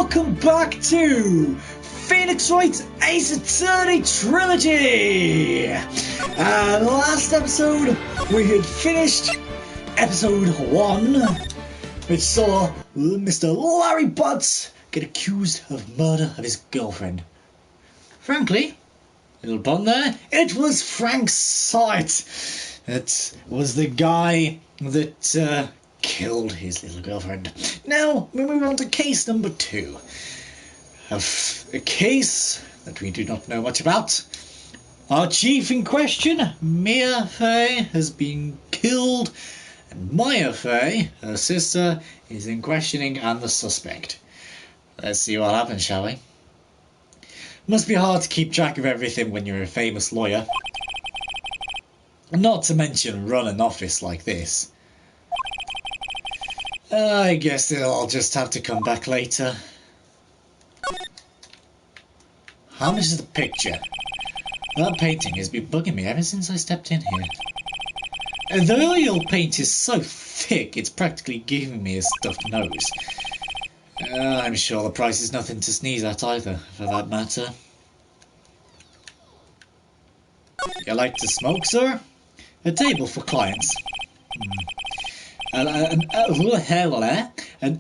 welcome back to Wright Ace Attorney Trilogy! Last episode we had finished episode 1, which saw Mr. Larry Butts get accused of murder of his girlfriend. Frankly, little pun there, it was Frank Sight. It was the guy that killed his little girlfriend. Now we move on to case number 2. A case that we do not know much about. Our chief in question, Mia Fey, has been killed, and Maya Fey, her sister, is in questioning and the suspect. Let's see what happens, shall we? Must be hard to keep track of everything when you're a famous lawyer. Not to mention run an office like this. I guess I'll just have to come back later. How much is the picture? That painting has been bugging me ever since I stepped in here. The oil paint is so thick it's practically giving me a stuffed nose. I'm sure the price is nothing to sneeze at either, for that matter. You like to smoke, sir? A table for clients. An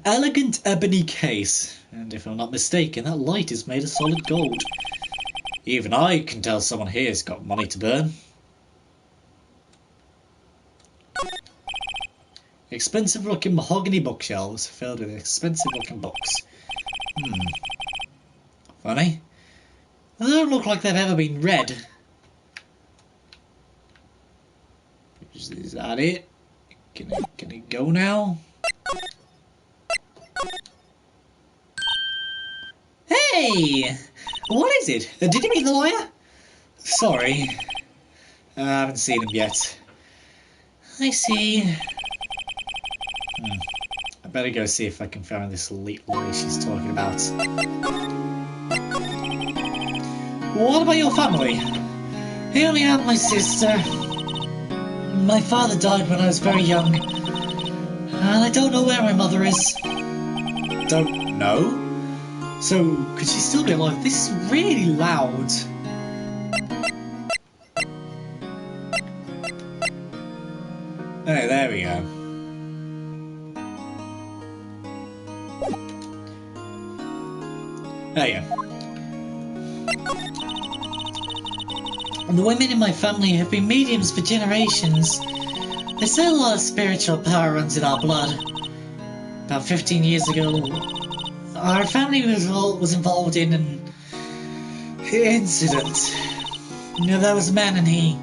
elegant ebony case, and if I'm not mistaken, that light is made of solid gold. Even I can tell someone here's got money to burn. Expensive looking mahogany bookshelves filled with expensive looking books. Funny. They don't look like they've ever been read. Is that it? Can it go now? Hey! What is it? Did you meet the lawyer? Sorry. I haven't seen him yet. I see. I better go see if I can find this elite lawyer she's talking about. What about your family? I only have my sister. My father died when I was very young, and I don't know where my mother is. Don't know? So, could she still be alive? This is really loud. Oh, there we go. There you go. The women in my family have been mediums for generations. They say a lot of spiritual power runs in our blood. About 15 years ago, our family was involved in an incident. You know, there was a man and he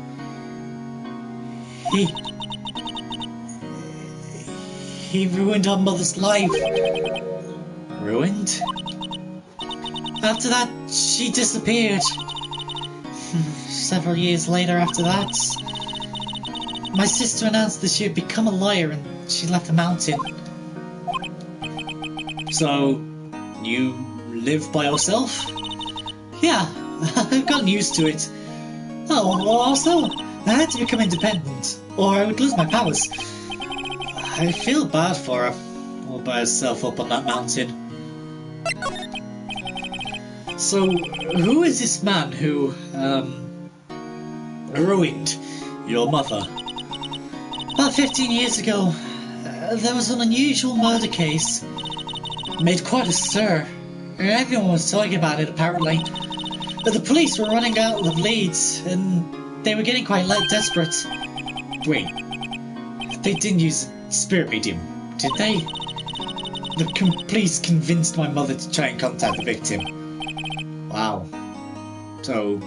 ruined our mother's life. Ruined? After that, she disappeared. Several years later after that, my sister announced that she had become a lawyer and she left the mountain. So, you live by yourself? Yeah, I've gotten used to it. Oh, also, I had to become independent, or I would lose my powers. I feel bad for her, all by herself up on that mountain. So, who is this man who, ruined your mother? About 15 years ago, there was an unusual murder case. Made quite a stir. Everyone was talking about it, apparently. But the police were running out of leads, and they were getting quite desperate. Wait, they didn't use a spirit medium, did they? The police convinced my mother to try and contact the victim. Wow. So,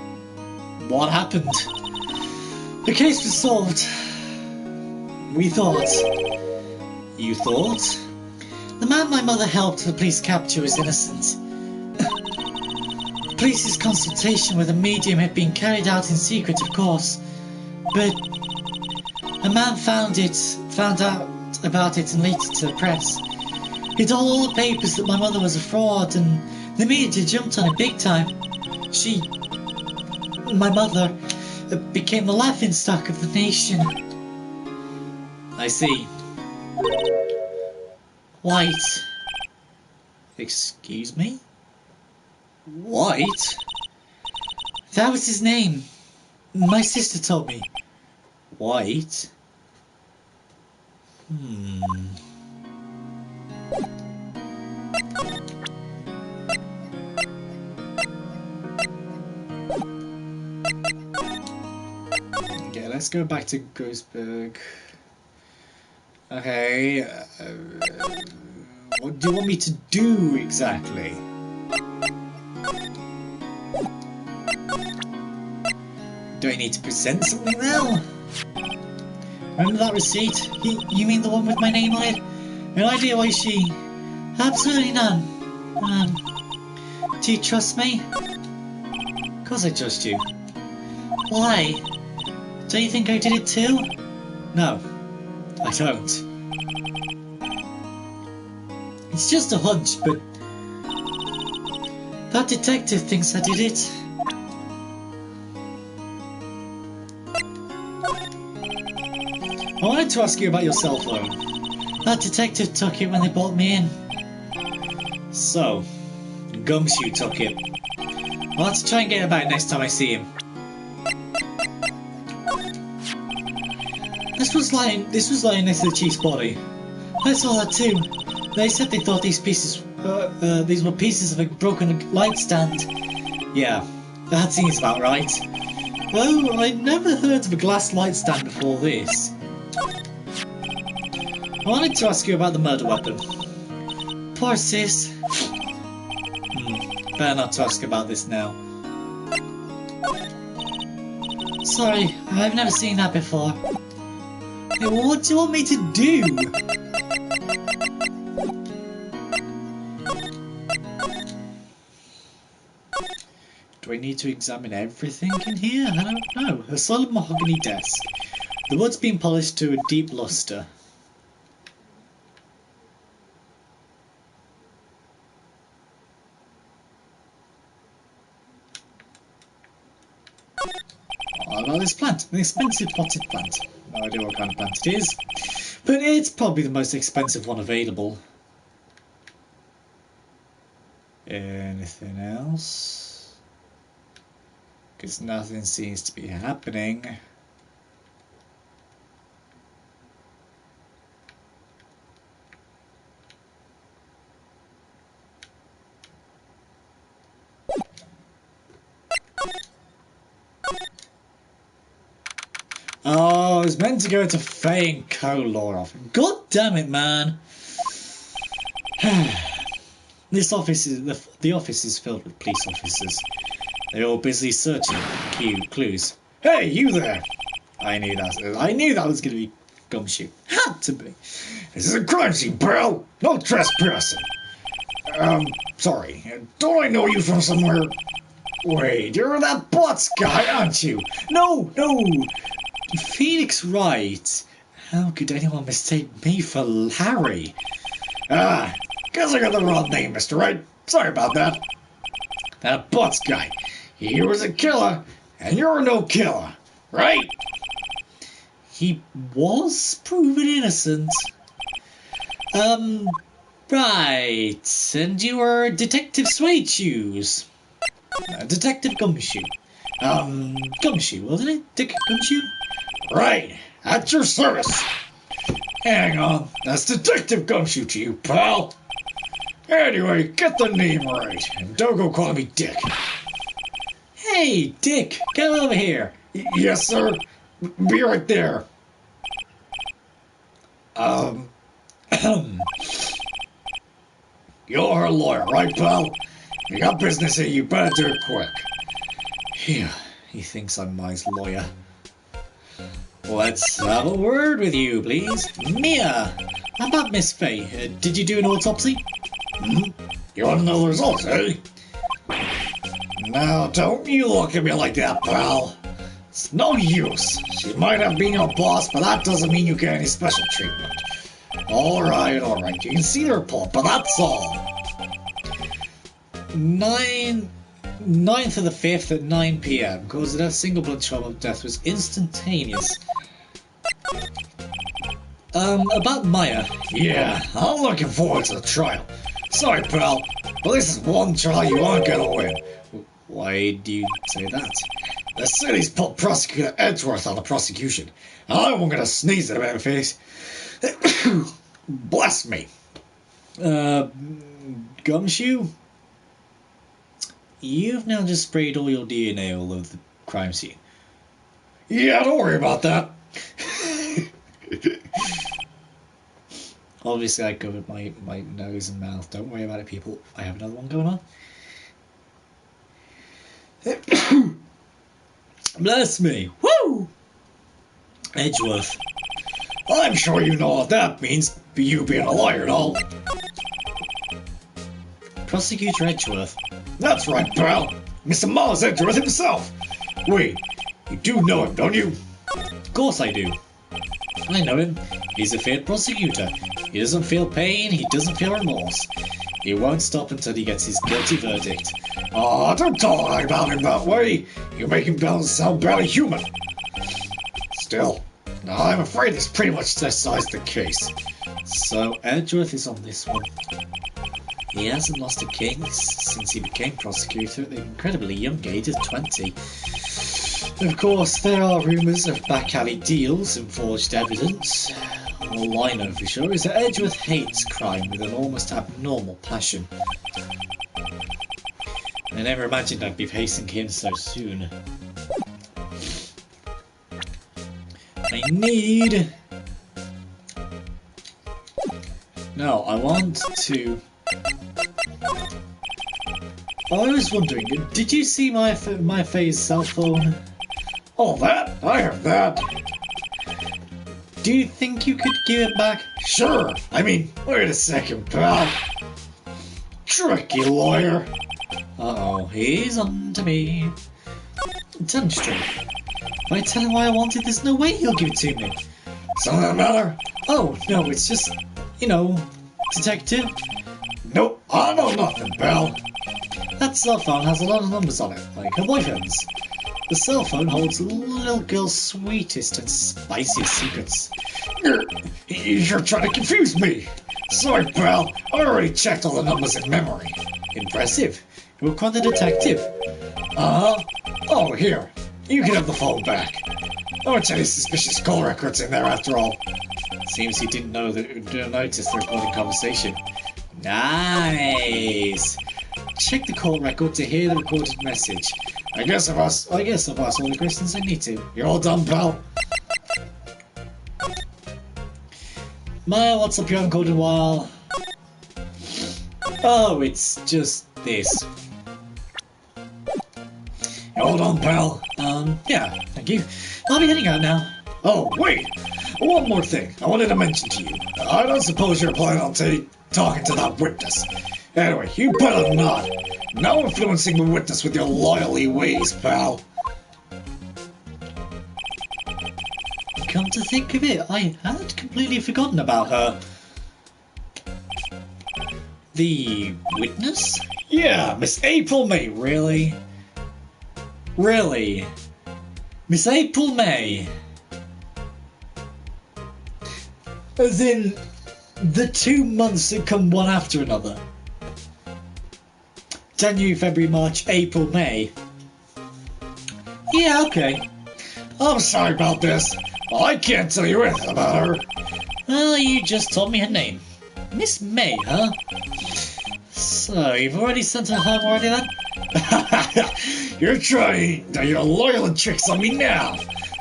what happened? The case was solved. We thought. You thought? The man my mother helped the police capture was innocent. The police's consultation with a medium had been carried out in secret, of course. But a man found out about it and leaked it to the press. He told all the papers that my mother was a fraud, and the media jumped on it big time. My mother, became the laughingstock of the nation. I see. White. Excuse me? White? That was his name. My sister told me. White? Okay, let's go back to Ghostburg. Okay, what do you want me to do exactly? Do I need to present something now? Remember that receipt? You mean the one with my name on it? An idea why she... Absolutely none. Do you trust me? Of course I trust you. Why? Do you think I did it too? No, I don't. It's just a hunch, but... That detective thinks I did it. I wanted to ask you about your cell phone. That detective took it when they brought me in. So, Gumshoe took it. I'll have to try and get it back next time I see him. This was lying next to the chief's body. I saw that too. They said they thought these were pieces of a broken light stand. Yeah, that seems about right. Though I'd never heard of a glass light stand before this. I wanted to ask you about the murder weapon. Poor sis. Better not to ask about this now. Sorry, I've never seen that before. Hey, what do you want me to do? Do I need to examine everything in here? I don't know. A solid mahogany desk. The wood's been polished to a deep luster. What about this plant? An expensive potted plant. No idea what kind of plant it is, but it's probably the most expensive one available. Anything else? Because nothing seems to be happening. Oh, I was meant to go to Faye and Co. Law. God damn it, man! This office is the office is filled with police officers. They're all busy searching clues. Hey, you there! I knew that was going to be Gumshoe. Had to be. This is a crime scene, pal. No trespassing. Sorry. Don't I know you from somewhere? Wait, you're that Butts guy, aren't you? No. Phoenix Wright. How could anyone mistake me for Larry? Guess I got the wrong name, Mr. Wright. Sorry about that. That Butts guy. He was a killer, and you're no killer, right? He was proven innocent. Right. And you were Detective Suede Shoes. Detective Gumshoe. Gumshoe, wasn't it? Dick Gumshoe? Right. At your service. Hang on. That's Detective Gumshoe to you, pal. Anyway, get the name right. And don't go calling me Dick. Hey, Dick. Get over here. Yes, sir. Be right there. You're a lawyer, right, pal? You got business here, you better do it quick. Here, he thinks I'm my lawyer. Let's have a word with you, please. Mia! How about Miss Faye? Did you do an autopsy? You want to know the results, eh? Now, don't you look at me like that, pal. It's no use. She might have been your boss, but that doesn't mean you get any special treatment. Alright. You can see the report, but that's all. 9th of the 5th at 9 PM. Cause of death, single blood trauma of death was instantaneous. About Maya. Yeah, I'm looking forward to the trial. Sorry, pal, but this is one trial you aren't gonna win. Why do you say that? The city's put Prosecutor Edgeworth on the prosecution, and I won't gonna sneeze at him in the face. Bless me. Gumshoe? You've now just sprayed all your DNA all over the crime scene. Yeah, don't worry about that. Obviously, I covered my nose and mouth. Don't worry about it, people. I have another one going on. Bless me. Woo! Edgeworth. I'm sure you know what that means, you being a lawyer and all. Prosecutor Edgeworth. That's right, pal. Mr. Mars Edgeworth himself. Wait, you do know him, don't you? Of course I do. I know him. He's a feared prosecutor. He doesn't feel pain, he doesn't feel remorse. He won't stop until he gets his guilty verdict. Oh, don't talk about him that way. You make him sound barely human. Still, I'm afraid this pretty much decides the case. So Edgeworth is on this one. He hasn't lost a case since he became prosecutor at the incredibly young age of 20. Of course, there are rumours of back-alley deals and forged evidence. All I know for sure is that Edgeworth hates crime with an almost abnormal passion. I never imagined I'd be facing him so soon. I need... No, I want to... I was wondering, did you see my Faye's cell phone? Oh, that? I have that. Do you think you could give it back? Sure. I mean, wait a second, pal. Tricky lawyer. Uh-oh, he's on to me. Tell him straight. If I tell him why I want it, there's no way he'll give it to me. Something the matter? Oh, no, it's just, you know, detective. Nope, I know nothing, pal. That cell phone has a lot of numbers on it, like her boyfriend's. The cell phone holds the little girl's sweetest and spiciest secrets. You're trying to confuse me. Sorry, pal. I already checked all the numbers in memory. Impressive. You're quite a detective. Uh-huh. Oh, here. You can have the phone back. I won't any suspicious call records in there after all. Seems he didn't notice the recording conversation. Nice. Check the call record to hear the recorded message. I guess I've asked all the questions I need to. You're all done, pal? Maya, what's up? You haven't called in a while. Oh, it's just this. You're all done, pal? Yeah, thank you. I'll be heading out now. Oh, wait! One more thing I wanted to mention to you. I don't suppose you're planning on talking to that witness. Anyway, you better not. No influencing the witness with your loyally ways, pal. Come to think of it, I had completely forgotten about her. The witness? Yeah, Miss April May. Really? Really? Miss April May? As in, the 2 months that come one after another. January, February, March, April, May. Yeah, okay. I'm sorry about this, but I can't tell you anything about her. Well, you just told me her name. Miss May, huh? So, you've already sent her home already then? You're trying your loyal tricks on me now.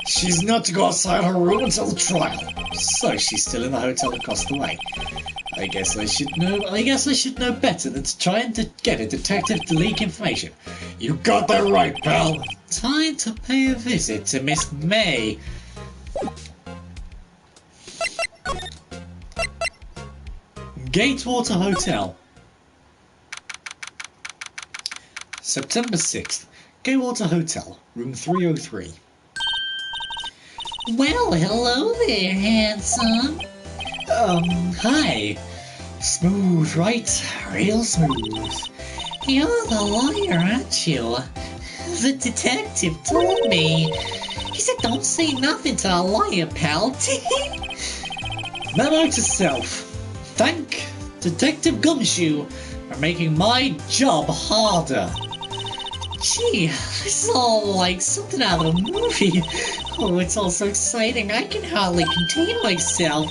She's not to go outside her room until the trial. So she's still in the hotel across the way. I guess I should know better than to try and get a detective to leak information. You got that right, pal. Time to pay a visit to Miss May. Gatewater Hotel. September 6th. Gatewater Hotel, room 303. Well, hello there, handsome. Hi. Smooth, right? Real smooth. You're the lawyer, aren't you? The detective told me. He said don't say nothing to a lawyer, pal. Memo to self. Thank Detective Gumshoe are making my job harder. Gee, this is all like something out of a movie. Oh, it's all so exciting, I can hardly contain myself.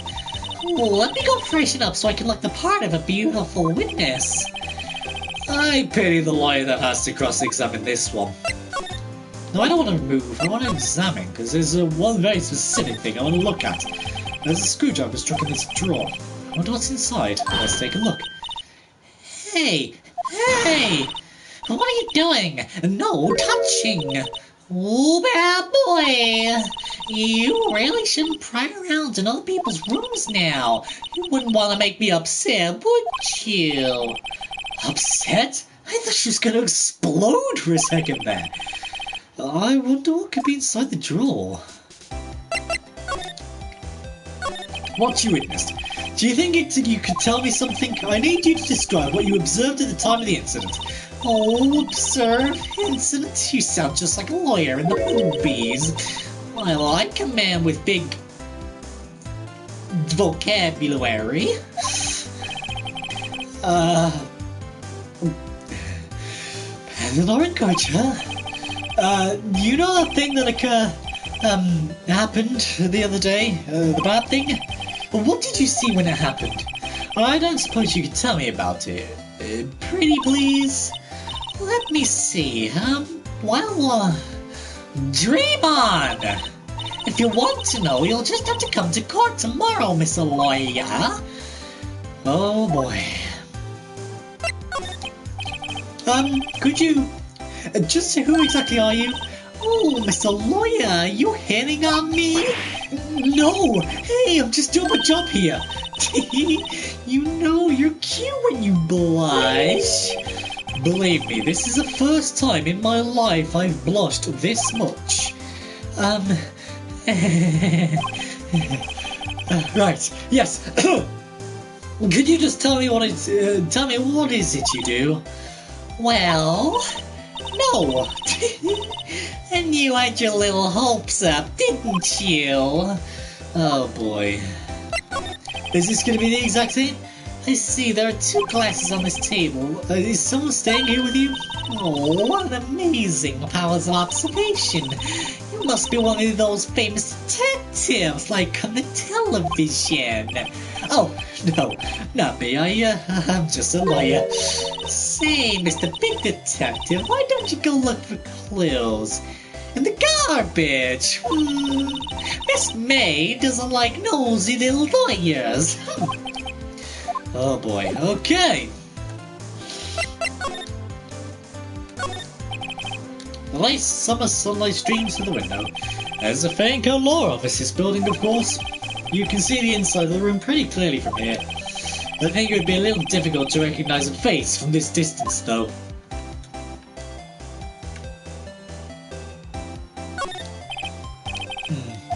Oh, let me go freshen up so I can look the part of a beautiful witness. I pity the lawyer that has to cross-examine this one. No, I don't want to move, I want to examine, because there's one very specific thing I want to look at. There's a screwdriver stuck in this drawer. I wonder what's inside. Let's take a look. Hey! Hey! What are you doing? No touching! Oh, bad boy! You really shouldn't pry around in other people's rooms now. You wouldn't want to make me upset, would you? Upset? I thought she was going to explode for a second there. I wonder what could be inside the drawer. What you witnessed? Do you think you could tell me something? I need you to describe what you observed at the time of the incident. Oh, observe incident? You sound just like a lawyer in the movies. I like a man with big vocabulary. An orange, huh? You know that thing that happened the other day? The bad thing? Well, what did you see when it happened? I don't suppose you could tell me about it. Pretty please? Let me see. Dream on! If you want to know, you'll just have to come to court tomorrow, Mr. Lawyer. Oh boy. Could you just say who exactly are you? Oh, Mr. Lawyer, you hitting on me? No! Hey, I'm just doing my job here. You know you're cute when you blush. Believe me, this is the first time in my life I've blushed this much. Right, yes. Could you just tell me what is it you do? Well, no. And you had your little hopes up, didn't you? Oh boy. Is this going to be the exact same? I see, there are 2 glasses on this table. Is someone staying here with you? Oh, what amazing powers of observation. You must be one of those famous detectives, like on the television. Oh, no, not me. I'm just a lawyer. Say, Mr. Big Detective, why don't you go look for clues? In the garbage. Miss May doesn't like nosy little lawyers. Oh boy, okay. The nice summer sunlight streams through the window. There's a faint law office this building, of course. You can see the inside of the room pretty clearly from here. I think it would be a little difficult to recognize a face from this distance, though.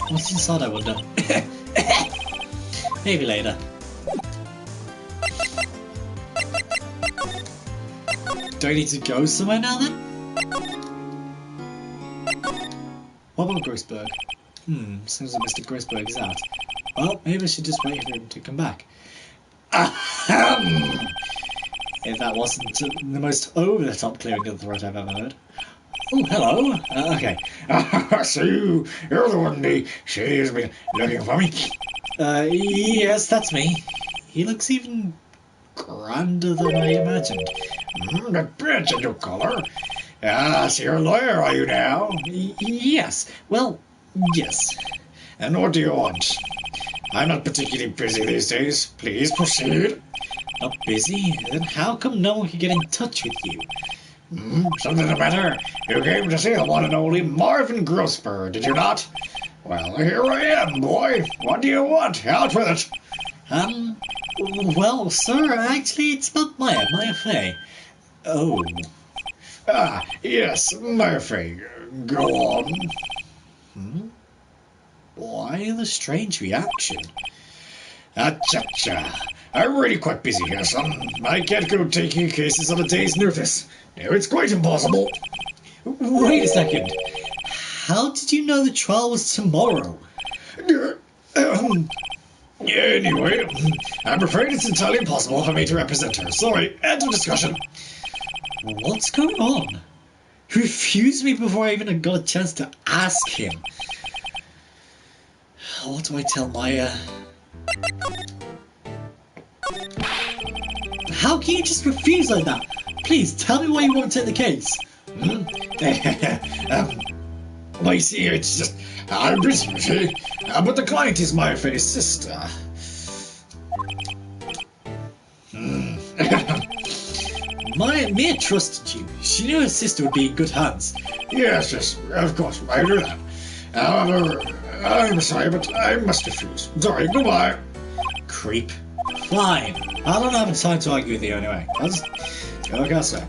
What's inside, I wonder? Maybe later. Do I need to go somewhere now then? What about Grossberg? Seems like Mr. Grossberg is out. Well, maybe I should just wait for him to come back. Ahem! If that wasn't the most over-the-top clearing of the throat I've ever heard. Oh, hello. Okay. So you're the one she's been looking for me? Yes, that's me. He looks even grander than I imagined. That bitch in your collar. So you're a lawyer, are you now? Yes. Well, yes. And what do you want? I'm not particularly busy these days. Please proceed. Not busy? Then how come no one can get in touch with you? Something the matter? You came to see the one and only Marvin Grossberg, did you not? Well, here I am, boy. What do you want? Out with it. Well, sir, actually, it's not Maya Fey. Oh. Yes, Maya Fey. Go on. Why the strange reaction? Cha-cha. I'm really quite busy here, son. I can't go taking cases on a day's notice. No, it's quite impossible. Wait a second. How did you know the trial was tomorrow? Anyway, I'm afraid it's entirely impossible for me to represent her. Sorry, end of discussion. What's going on? He refused me before I even got a chance to ask him. What do I tell Maya? How can you just refuse like that? Please, tell me why you won't take the case. Well, you see, it's just, I'm busy, you see. But the client is my fair sister. Mia trusted you. She knew her sister would be in good hands. Yes, of course, I do that. However, I'm sorry, but I must refuse. Sorry, goodbye. Creep. Fine. I don't have time to argue with you anyway. I'll just go elsewhere.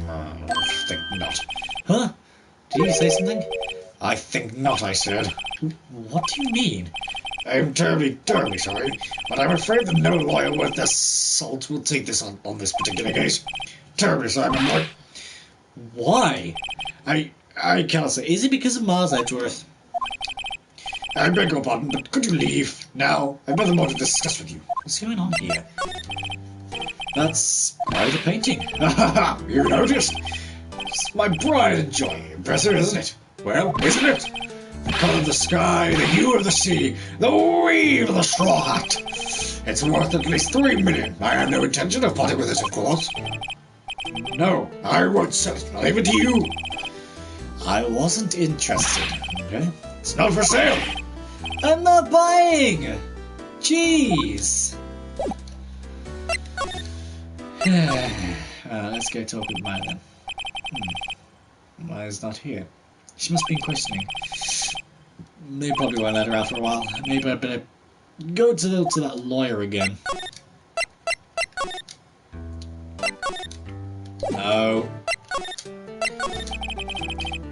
I think not. Huh? Did you say something? I think not, I said. What do you mean? I'm terribly sorry, but I'm afraid that no lawyer worth their salt will take this on this particular case. Terribly sorry, my boy. Why? I cannot say. Is it because of Mars Edgeworth? I beg your pardon, but could you leave now? I've nothing more to discuss with you. What's going on here? That's quite a painting. You noticed? It's my pride and joy. Impressive, isn't it? Well, isn't it? The colour of the sky, the hue of the sea, the weave of the straw hat. It's worth at least 3 million. I have no intention of parting with it, of course. No, I won't sell it. I'll leave it to you. I wasn't interested. Okay. It's not for sale. I'm not buying. Jeez. Let's go talk with Maya then. Maya's not here. She must be in questioning. They probably won't let her out for a while. Maybe I better go to that lawyer again. No.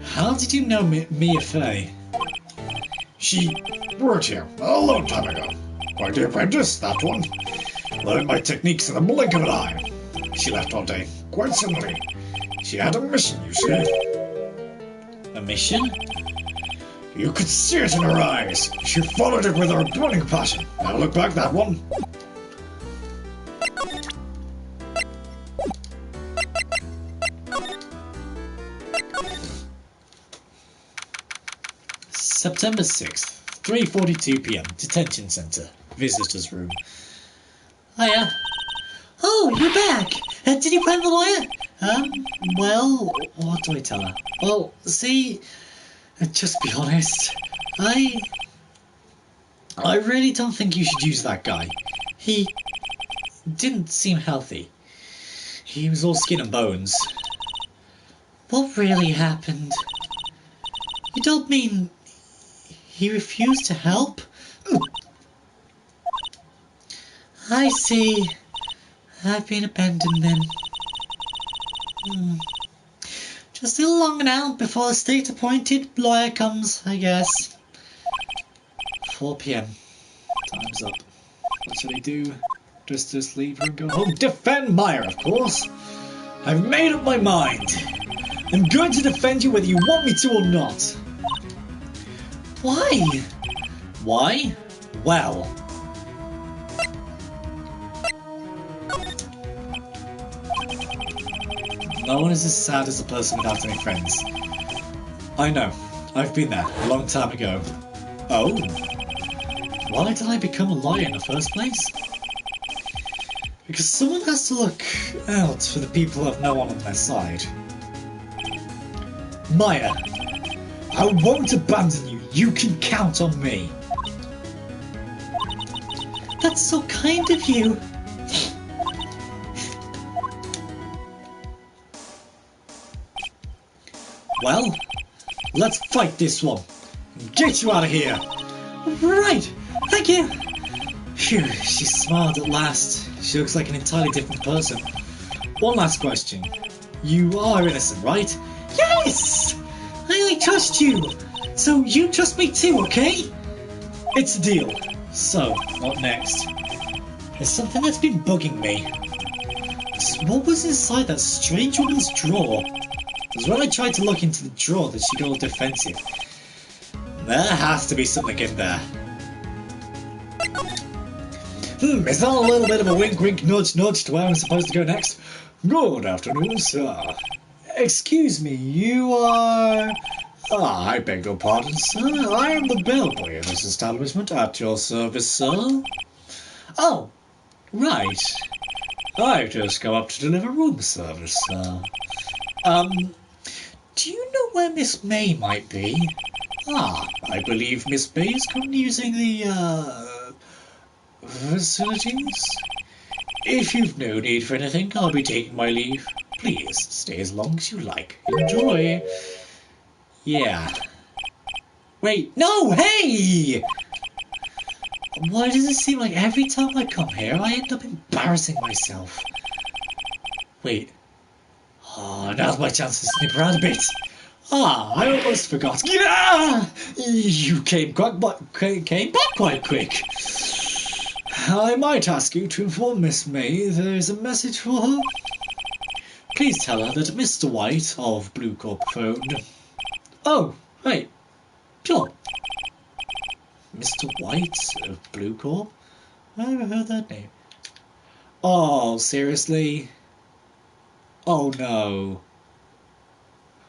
How did you know Mia Fey? She worked here a long time ago. Quite the apprentice, that one. Learned my techniques in the blink of an eye. She left one day, quite suddenly. She had a mission, you see. A mission? You could see it in her eyes. She followed it with her burning passion. Now look back, that one. September 6th, 3:42 p.m. Detention Center. Visitors room. Hiya. Oh, you're back. Did you find the lawyer? Well, what do I tell her? Well, see, just be honest. I really don't think you should use that guy. He didn't seem healthy. He was all skin and bones. What really happened? You don't mean he refused to help? I see. I've been abandoned then. Just a little longer now before the state-appointed lawyer comes, I guess. 4 p.m. Time's up. What should I do? Just leave her and go home? Defend Maya, of course. I've made up my mind. I'm going to defend you whether you want me to or not. Why? Why? Well... no one is as sad as a person without any friends. I know. I've been there a long time ago. Oh? Why did I become a lawyer in the first place? Because someone has to look out for the people who have no one on their side. Maya, I won't abandon you. You can count on me. That's so kind of you. Well, let's fight this one. Get you out of here. Right. Thank you. Phew, she smiled at last. She looks like an entirely different person. One last question. You are innocent, right? Yes! I trust you. So you trust me too, okay? It's a deal. So, what next? There's something that's been bugging me. What was inside that strange woman's drawer? Because when I tried to look into the drawer that she got all defensive. There has to be something in there. Is that a little bit of a wink, wink, nudge, nudge to where I'm supposed to go next? Good afternoon, sir. Excuse me, you are... I beg your pardon, sir. I am the bellboy of this establishment. At your service, sir. Oh, right. I've just come up to deliver room service, sir. Do you know where Miss May might be? I believe Miss May is currently using the, facilities? If you've no need for anything, I'll be taking my leave. Please, stay as long as you like. Enjoy. Yeah. Wait, no, hey! Why does it seem like every time I come here, I end up embarrassing myself? Wait. Oh, now's my chance to snip around a bit. I almost forgot. Yeah! You came back quite quick. I might ask you to inform Miss May there is a message for her. Please tell her that Mr. White of Blue Corp phoned. Oh, right. Sure. Mr. White of Blue Corp? I never heard that name. Oh, seriously? Oh no.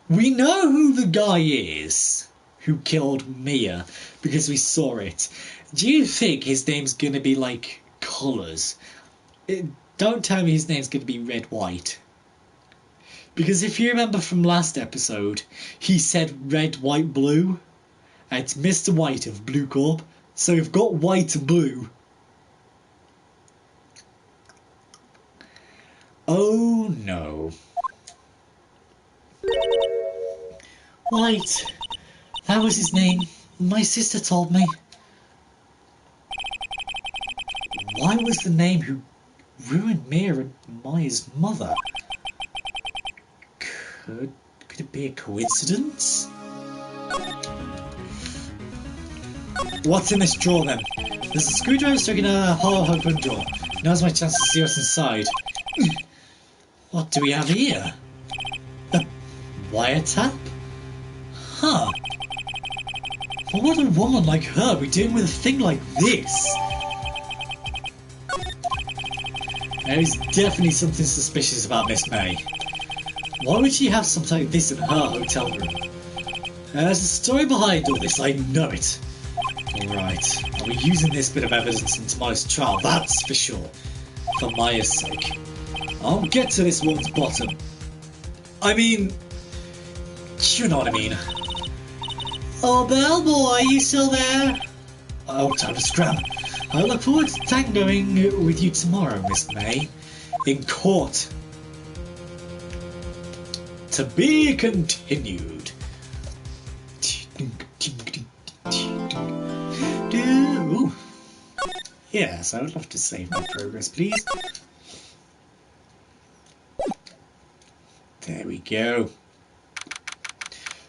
We know who the guy is who killed Mia because we saw it. Do you think his name's gonna be like colours? Don't tell me his name's gonna be red white. Because if you remember from last episode, he said red, white, blue. And it's Mr. White of Blue Corp. So we've got white and blue. Oh no. White. That was his name. My sister told me. Why was the name who ruined Mia and Maya's mother? Could it be a coincidence? What's in this drawer then? There's a screwdriver stuck in a hollow open drawer. Now's my chance to see what's inside. What do we have here? A wiretap? Huh. What would a woman like her be doing with a thing like this? There is definitely something suspicious about Miss May. Why would she have something like this in her hotel room? There's a story behind all this, I know it. Alright, I'll be using this bit of evidence in tomorrow's trial, that's for sure. For Maya's sake. I'll get to this one's bottom. I mean... you know what I mean. Oh, bellboy, you still there? Oh, time to scram. I look forward to tangoing with you tomorrow, Miss May. In court. To be continued. Ooh. Yes, I would love to save my progress, please. There we go.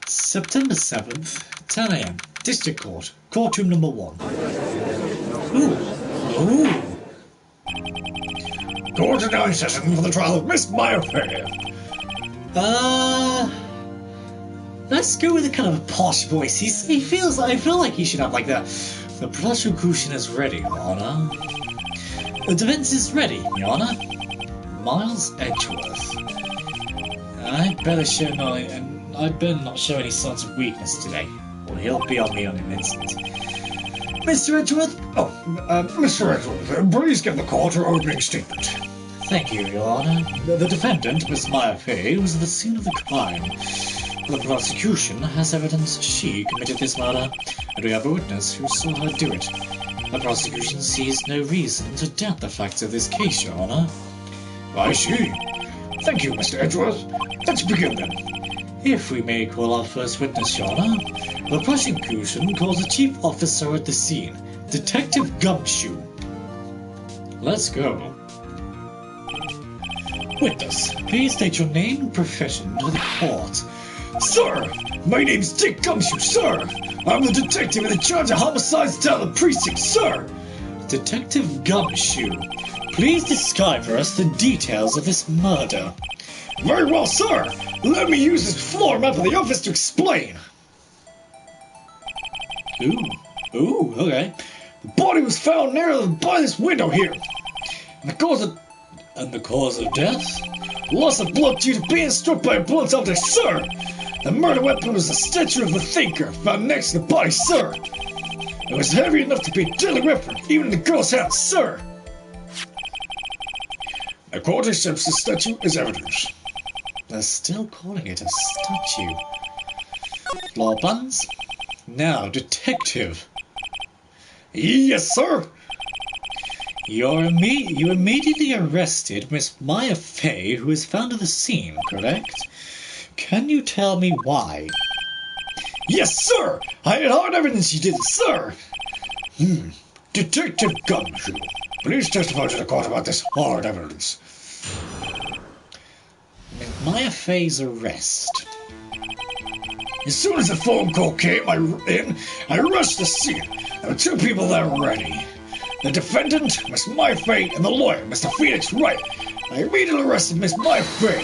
September 7th, 10 AM, District Court, Courtroom number 1. Ooh. Court is now in session for the trial of Miss Maya Fair. Let's go with a kind of a posh voice. I feel like he should have like that. The prosecution is ready, Your Honor. The defense is ready, Your Honor. Miles Edgeworth. I'd better not show any signs of weakness today, or he'll be on me on an instant. Mr. Edgeworth? Mr. Edgeworth, please give the court your opening statement. Thank you, Your Honor. The defendant, Miss Maya Fay, was at the scene of the crime. The prosecution has evidence she committed this murder, and we have a witness who saw her do it. The prosecution sees no reason to doubt the facts of this case, Your Honor. I see. Thank you, Mr. Edgeworth. Let's begin then. If we may call our first witness, Your Honor, the prosecution calls the chief officer at the scene, Detective Gumshoe. Let's go. Witness, please state your name and profession to the court. Sir, my name's Dick Gumshoe, sir. I'm the detective in charge of homicides down the precinct, sir. Detective Gumshoe, please describe for us the details of this murder. Very well, sir. Let me use this floor map of the office to explain. Ooh, okay. The body was found by this window here. And the cause of death? Loss of blood due to being struck by a blunt object, sir. The murder weapon was the statue of the thinker found next to the body, sir. It was heavy enough to be a deadly weapon, even in the girl's hands, sir. The court accepts the statue as evidence. They're still calling it a statue. Law buns? Now, detective. Yes, sir. You immediately arrested Miss Maya Fey, who was found at the scene, correct? Can you tell me why? Yes, sir. I had hard evidence you did it, sir. Detective Gumshoe, please testify to the court about this hard evidence. Miss Maya Fey's arrest. As soon as the phone call came I rushed the scene. There were two people there ready. The defendant, Miss Maya Fey, and the lawyer, Mr. Phoenix Wright. I immediately arrested Miss Maya Fey.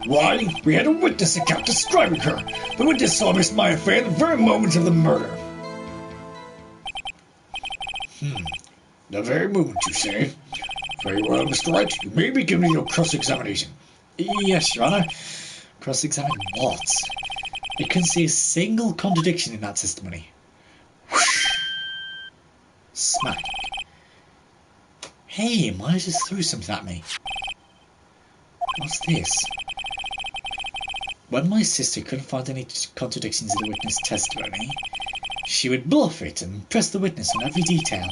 Why? We had a witness account describing her. The witness saw Miss Maya Fey at the very moment of the murder. The very moment, you say? Very well, Mr. Wright. You may begin with your cross-examination. Yes, Your Honor. Cross-examine what? I couldn't see a single contradiction in that testimony. Whoosh! Smack. Hey, Maya just threw something at me. What's this? When my sister couldn't find any contradictions in the witness testimony, she would bluff it and press the witness on every detail.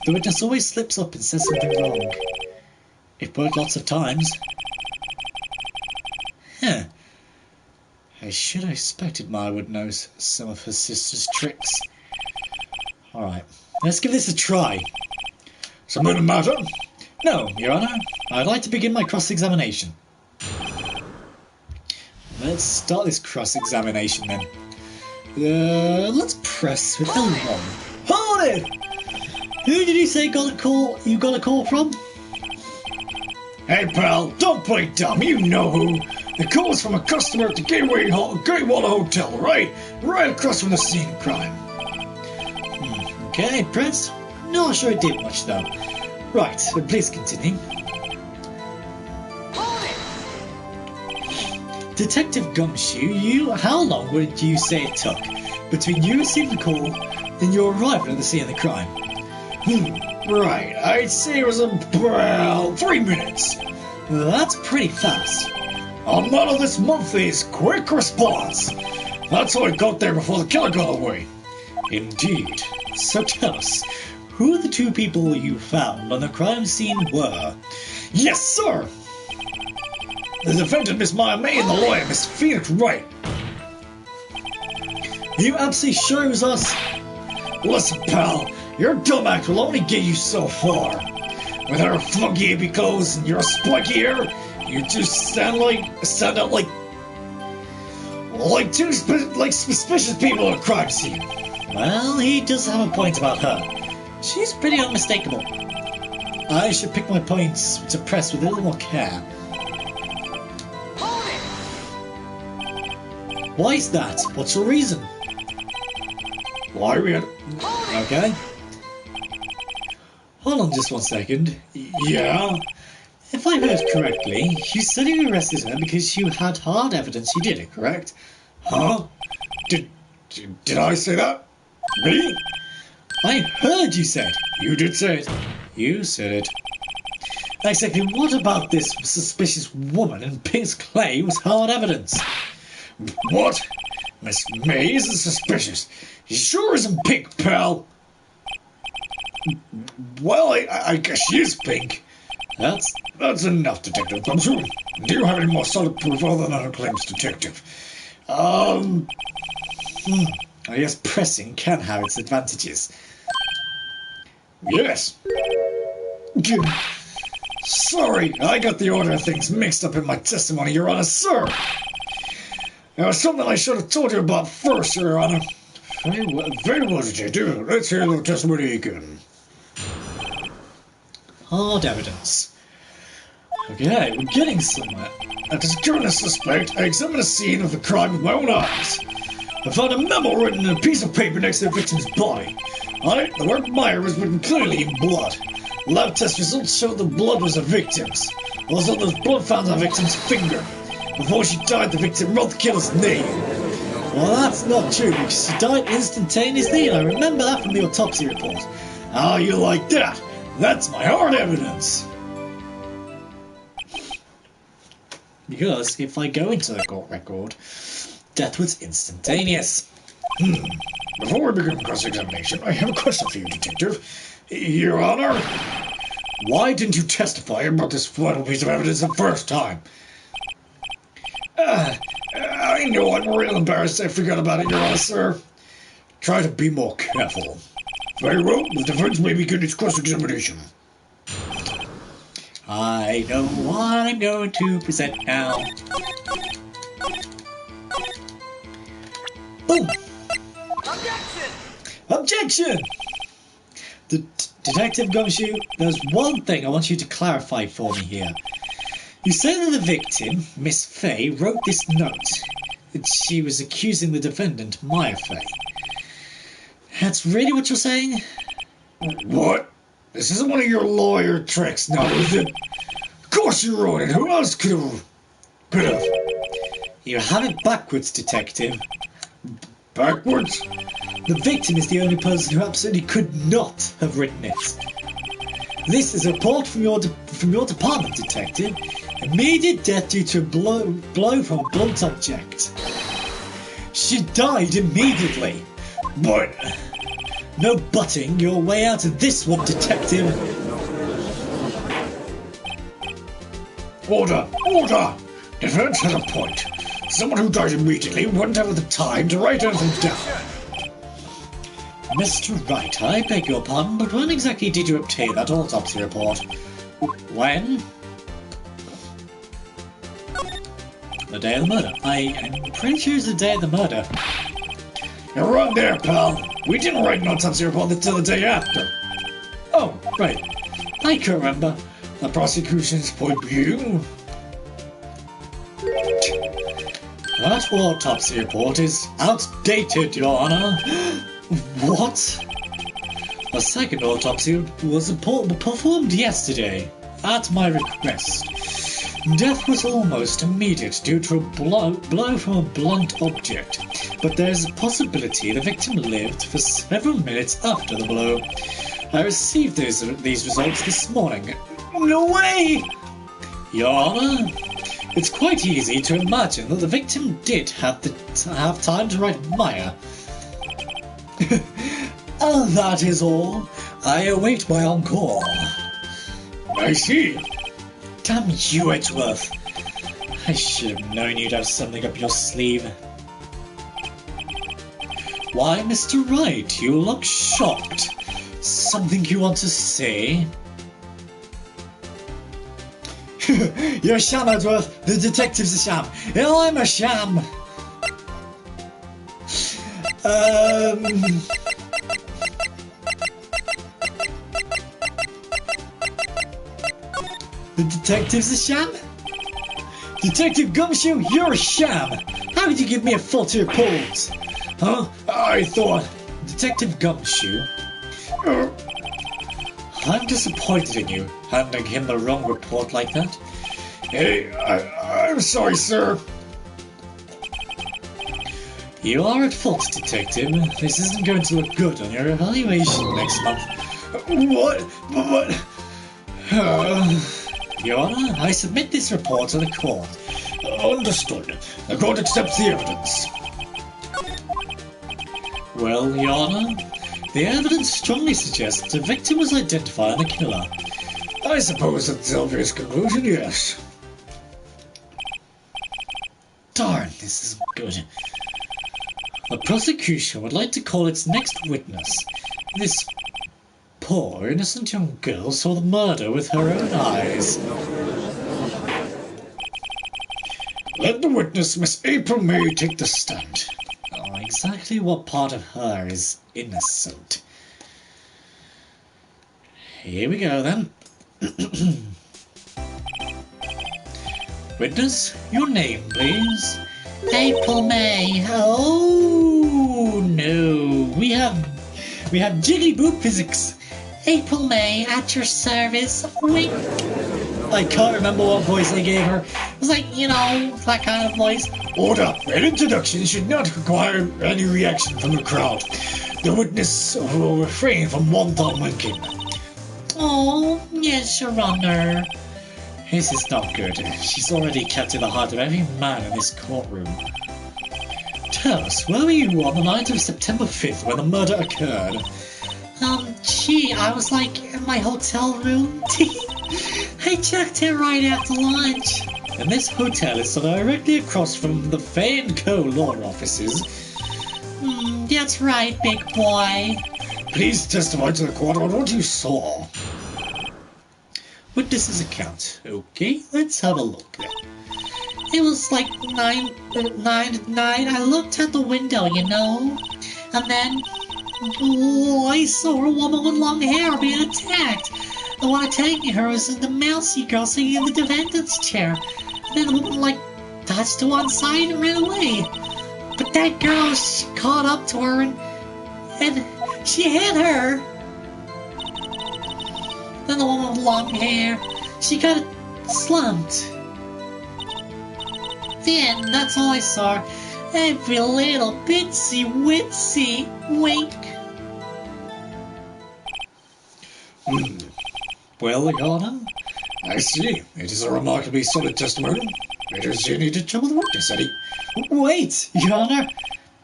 The witness always slips up and says something wrong. It worked lots of times. Huh. I should have expected Maya would know some of her sister's tricks. Alright, let's give this a try. Something the matter? No, Your Honor. I'd like to begin my cross-examination. Let's start this cross-examination then. Let's press with L1. Hold it! Who did you say you got a call from? Hey pal, don't play dumb, you know who. The call was from a customer at the Great Wall Hotel, right? Right across from the scene of crime. Okay, press. Not sure it did much though. Right, please continue. Detective Gumshoe, how long would you say it took between you receiving the call and your arrival at the scene of the crime? Right, I'd say it was about 3 minutes. That's pretty fast. Our motto this month is quick response. That's how I got there before the killer got away. Indeed. So tell us, who the two people you found on the crime scene were? Yes, sir! The defendant, Miss Maya May, and the lawyer, Miss Phoenix Wright. Are you absolutely sure it was us? Listen, pal, your dumb act will only get you so far. With her funky hippie clothes and your spiky hair, you just stand out like two suspicious people at a crime scene. Well, he does have a point about her. She's pretty unmistakable. I should pick my points to press with a little more care. Why is that? What's your reason? Why we had... Okay. Hold on just 1 second. Yeah? If I heard correctly, you said you arrested her because you had hard evidence you did it, correct? Huh? Did I say that? Me? I heard you said. You did say it. You said it. Exactly what about this suspicious woman in Pink's clay was hard evidence? What? Miss May isn't suspicious. She sure isn't pink, pal. Well, I guess she is pink. That's enough, Detective Gumshoe. Do you have any more solid proof other than her claims, Detective? I guess pressing can have its advantages. Yes. Sorry, I got the order of things mixed up in my testimony, Your Honor, sir. There was something I should have told you about first, Your Honor. Very well, Detective. Let's hear the testimony again. Hard evidence. Okay, we're getting somewhere. After securing the suspect, I examined the scene of the crime with my own eyes. I found a memo written in a piece of paper next to the victim's body. On it, the word Meyer was written clearly in blood. Lab test results showed the blood was the victim's. Also, there was blood found on the victim's finger. Before she died, the victim wrote the killer's name. Well, that's not true, because she died instantaneously, and I remember that from the autopsy report. How you like that? That's my hard evidence. Because if I go into the court record, death was instantaneous. Before we begin cross-examination, I have a question for you, Detective. Your Honor, why didn't you testify about this final piece of evidence the first time? I know I'm real embarrassed I forgot about it, Your Honor, sir. Try to be more careful. Very well, the defense may begin its cross-examination. I know what I'm going to present now. Boom! Objection! Detective Gumshoe, there's one thing I want you to clarify for me here. You say that the victim, Miss Fay, wrote this note. That she was accusing the defendant, Maya Fay. That's really what you're saying? What? This isn't one of your lawyer tricks now, is it? Of course you wrote it. Who else could have? You have it backwards, Detective. Backwards? The victim is the only person who absolutely could not have written it. This is a report from your department, Detective. Immediate death due to a blow from a blunt object. She died immediately. But... No butting your way out of this one, Detective. Order! Order! Defense has a point. Someone who died immediately wouldn't have the time to write anything down. Mr. Wright, I beg your pardon, but when exactly did you obtain that autopsy report? When? The day of the murder. I am pretty sure it's the day of the murder. You're wrong there, pal. We didn't write an autopsy report until the day after. Oh, right. I can't remember. The prosecution's point being... That autopsy report is outdated, Your Honor. What? A second autopsy was performed yesterday, at my request. Death was almost immediate due to a blow from a blunt object, but there is a possibility the victim lived for several minutes after the blow. I received these results this morning. No way! Your Honor, it's quite easy to imagine that the victim did have time to write Maya. And that is all. I await my encore. I see. Damn you, Edgeworth. I should have known you'd have something up your sleeve. Why, Mr. Wright, you look shocked. Something you want to say? You're a sham, Edgeworth. The detective's a sham. I'm a sham. The detective's a sham? Detective Gumshoe, you're a sham! How could you give me a faulty report? Huh? I thought... Detective Gumshoe? I'm disappointed in you, handing him the wrong report like that. Hey, I'm sorry, sir. You are at fault, Detective. This isn't going to look good on your evaluation next month. What? Your Honor, I submit this report to the court. Understood. The court accepts the evidence. Well, Your Honor, the evidence strongly suggests the victim was identified the killer. I suppose that's the obvious conclusion, yes. Darn, this isn't good. The prosecution would like to call its next witness. This poor, innocent young girl saw the murder with her own eyes. Let the witness, Miss April May, take the stand. Oh, exactly what part of her is innocent? Here we go, then. Witness, your name, please. April May. Oh, no. We have We have Jiggly Boop Physics. April May, at your service. Wink. I can't remember what voice they gave her. It was like, you know, that kind of voice. Order. An introduction should not require any reaction from the crowd. The witness will refrain from one-thought winking. Oh, yes, Your Honor. This is not good. She's already kept in the heart of every man in this courtroom. Tell us, where were you on the night of September 5th when the murder occurred? Gee, I was like in my hotel room. I checked in right after lunch. And this hotel is directly across from the Fay & Co. law offices. That's right, big boy. Please testify to the court on what you saw. Witness's account. Okay, let's have a look then. It was like 9 at night. I looked out the window, you know. And then, I saw a woman with long hair being attacked. The one attacking her was the mousy girl sitting in the defendant's chair. And then the woman, like, touched to one side and ran away. But that girl, she caught up to her and she hit her. Then the woman with long hair, she got slumped. Then, that's all I saw. Every little bitsy witsy wink. Well, Your Honor, I see. It is a remarkably solid testimony. It is you need to trouble the witness, Eddie. wait, Your Honor.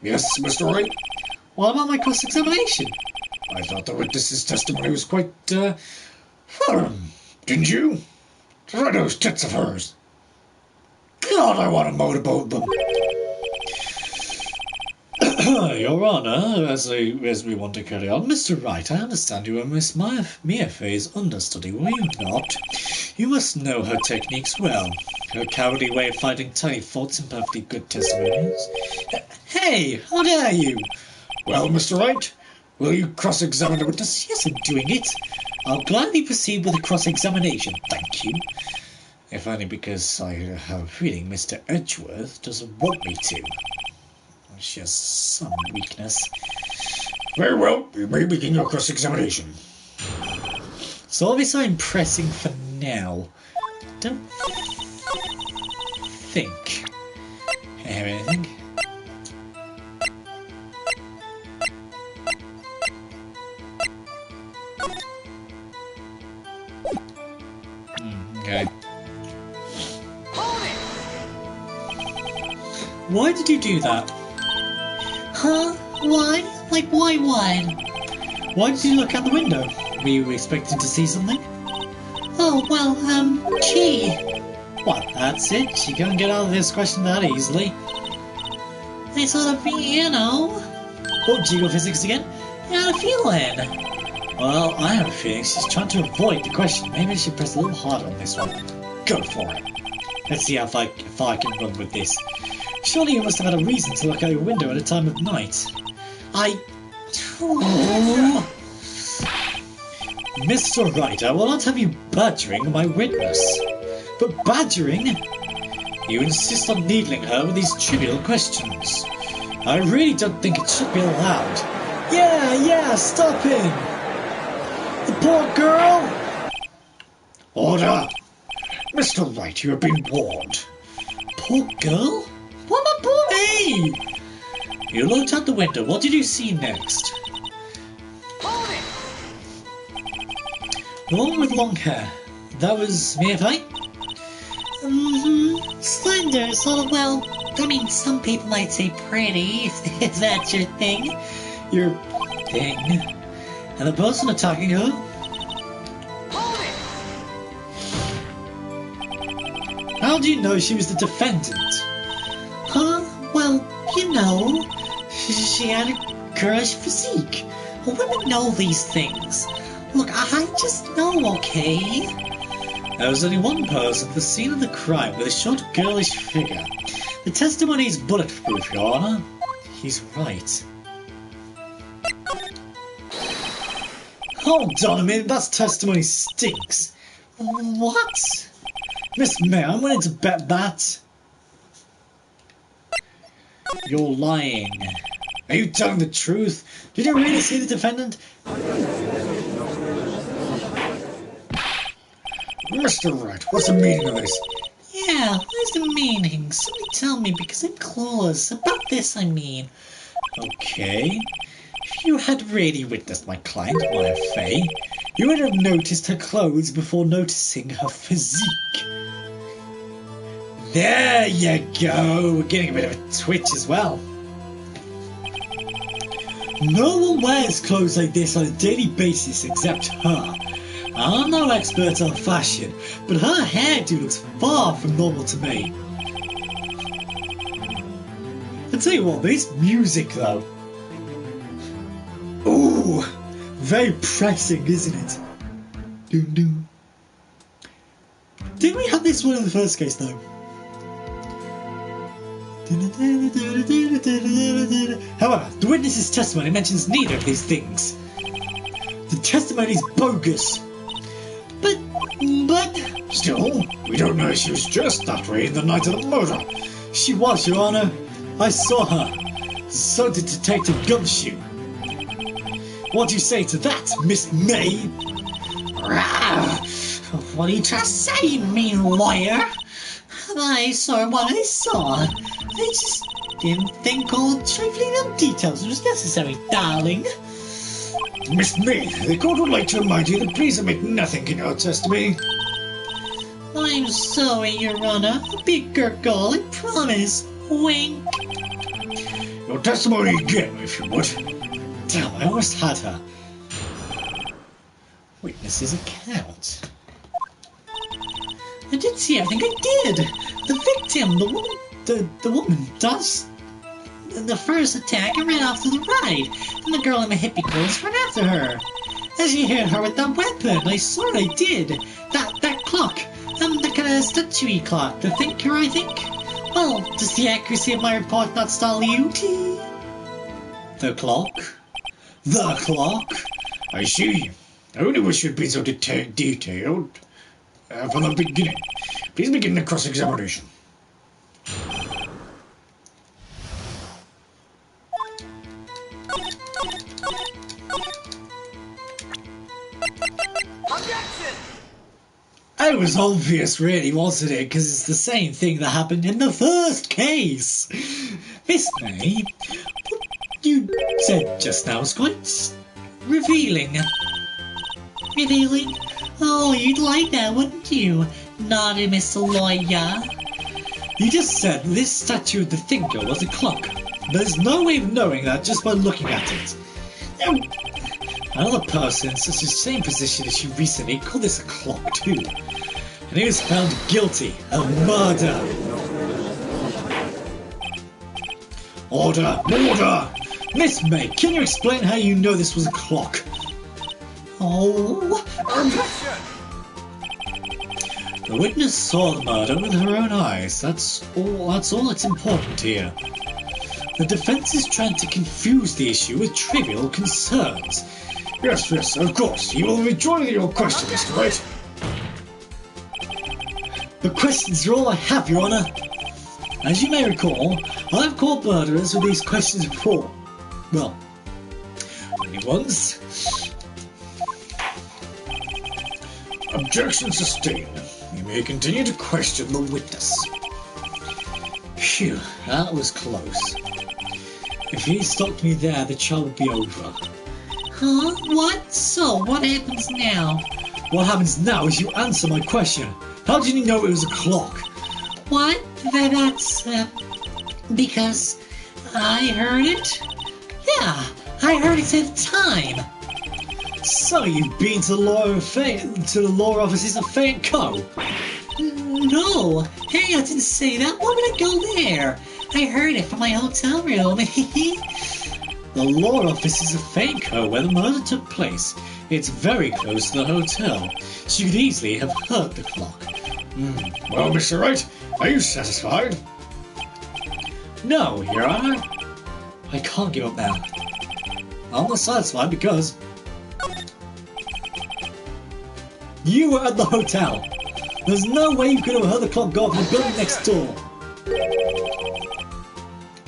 Yes, Mr. Wright? What about my cross-examination? I thought the witness's testimony was quite, firm. Didn't you? Try those tits of hers. God, I want to motorboat them. Your Honor, as we want to carry on, Mr. Wright, I understand you were Miss Mia Fay's understudy, were you not? You must know her techniques well. Her cowardly way of fighting tiny faults and perfectly good testimonies. Hey, how dare you? Well, Mr. Wright, will you cross-examine the witness? Yes, I'm doing it. I'll gladly proceed with the cross-examination, thank you. If only because I have a feeling Mr. Edgeworth doesn't want me to. She has some weakness. Very well, you may begin your cross-examination. So obviously I'm pressing for now. Don't think I have anything. Okay. Why did you do that? Huh? Why? Like, why what? Why did you look out the window? Were you expecting to see something? Oh, well, gee. Well, that's it. You can't get out of this question that easily. I sort of, you know. What, jiggle physics again? I had a feeling. Well, I have a feeling she's trying to avoid the question. Maybe I should press a little harder on this one. Go for it. Let's see how far I can run with this. Surely you must have had a reason to look out your window at a time of night. Oh. Mr. Wright, I will not have you badgering my witness. But badgering? You insist on needling her with these trivial questions. I really don't think it should be allowed. Yeah, stop him! The poor girl! Order! Mr. Wright, you have been warned. Poor girl? What about poor me? You looked out the window. What did you see next? The woman with long hair. That was Mia Fay? Slender, sort of, well, I mean, some people might say pretty, if that's your thing. Your thing? And the person attacking her? How do you know she was the defendant? Huh? Well, you know, she had a girlish physique. Women know these things. Look, I just know, okay? There was only one person at the scene of the crime with a short, girlish figure. The testimony is bulletproof, Your Honor. He's right. Hold on a minute, that testimony stinks. What? Miss May, I'm willing to bet that. You're lying. Are you telling the truth? Did you really see the defendant? Mr. Wright, what's the meaning of this? Yeah, what's the meaning? Somebody tell me, because I'm clueless. About this, I mean. Okay. If you had really witnessed my client, Maya Fey, you would have noticed her clothes before noticing her physique. There you go. We're getting a bit of a twitch as well. No one wears clothes like this on a daily basis except her. I'm no expert on fashion, but her hairdo looks far from normal to me. I'll tell you what, this music though. Ooh, very pressing, isn't it? Doom doom. Didn't we have this one in the first case though? However, the witness's testimony mentions neither of these things. The testimony is bogus. But... Still, we don't know if she was dressed that way the night of the murder. She was, Your Honor. I saw her. So did Detective Gumshoe. What do you say to that, Miss May? What are you trying to say, you mean lawyer? I saw what I saw. I just didn't think all trifling little details was necessary, darling. Miss May, the court would like to remind you that please omit nothing in your testimony. I'm sorry, Your Honor. I'll be a good girl, I promise. Wink. Your testimony again, if you would. Damn, I almost had her. Witness's account. I did see everything I did. The victim, the woman, does. The first attack, I ran off to the right, and the girl in the hippie clothes ran after her. As you hit her with that weapon, I saw what I did. That clock, the kind of statue clock, the thinker, I think. Well, does the accuracy of my report not stall you? The clock? The clock? I see. I only wish you'd been so detailed from the beginning. Please begin the cross-examination. It was obvious, really, wasn't it? Because it's the same thing that happened in the first case. Miss May, what you said just now was quite revealing. Revealing? Oh, you'd like that, wouldn't you? Naughty Mr. Lawyer. You just said this statue of the thinker was a clock. There's no way of knowing that just by looking at it. Now, another person in such the same position as you recently called this a clock too. And he was found guilty of murder. Order! Order! Miss May, can you explain how you know this was a clock? Oh. The witness saw the murder with her own eyes. That's all that's important here. The defense is trying to confuse the issue with trivial concerns. Yes, of course. You will withdraw your question, Mr. Wright. The questions are all I have, Your Honor. As you may recall, I've caught murderers with these questions before. Well, only once. Objection sustained. You may continue to question the witness. Phew, that was close. If he stopped me there, the trial would be over. Huh? What? So, what happens now? What happens now is you answer my question. How did you know it was a clock? What? That's, because I heard it? Yeah, I heard it at the time. So you've been to the law offices of Fay & Co? No, hey, I didn't say that. Why would I go there? I heard it from my hotel room. The law offices of Fay & Co, where the murder took place. It's very close to the hotel. She could easily have heard the clock. Well, Mr. Wright, are you satisfied? No, Your Honor. I can't give up now. I'm not satisfied because you were at the hotel. There's no way you could have heard the clock go off in the building next door.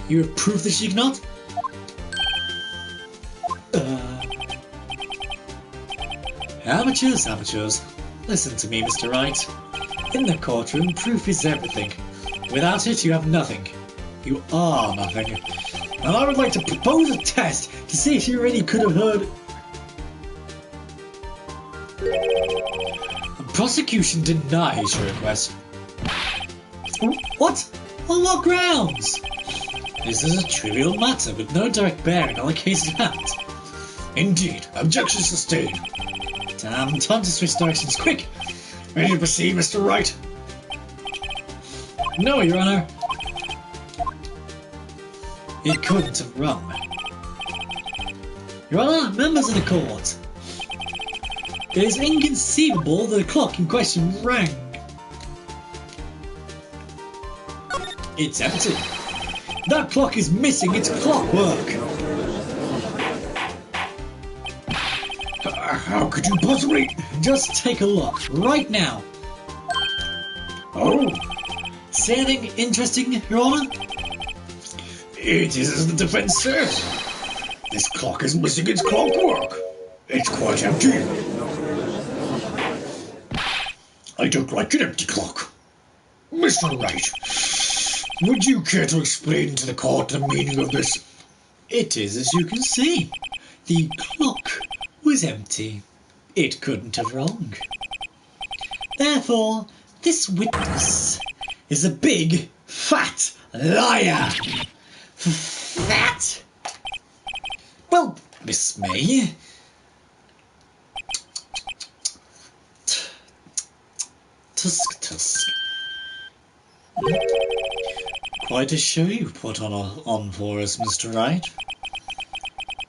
You have proof that she could not? Amateurs, amateurs. Listen to me, Mr. Wright. In the courtroom, proof is everything. Without it, you have nothing. You are nothing. And I would like to propose a test to see if you really could have heard... The prosecution denies your request. What? On what grounds? This is a trivial matter with no direct bearing on the case at hand. Indeed. Objection sustained. Damn, time to switch directions, quick! Ready to proceed, Mr. Wright? No, Your Honor. It couldn't have rung. Your Honor, members of the court. It is inconceivable that the clock in question rang. It's empty. That clock is missing its clockwork. How could you possibly... Just take a look, right now. Oh, See anything interesting, Your Honor? it is as the defense says. This clock is missing its clockwork. It's quite empty. I don't like an empty clock. Mr. Wright, would you care to explain to the court the meaning of this? It is as you can see. The clock was empty. It couldn't have rung. Therefore, this witness is a big, fat liar. Fat? Well, Miss May. Tusk. Quite a show you put on for us, Mr. Wright.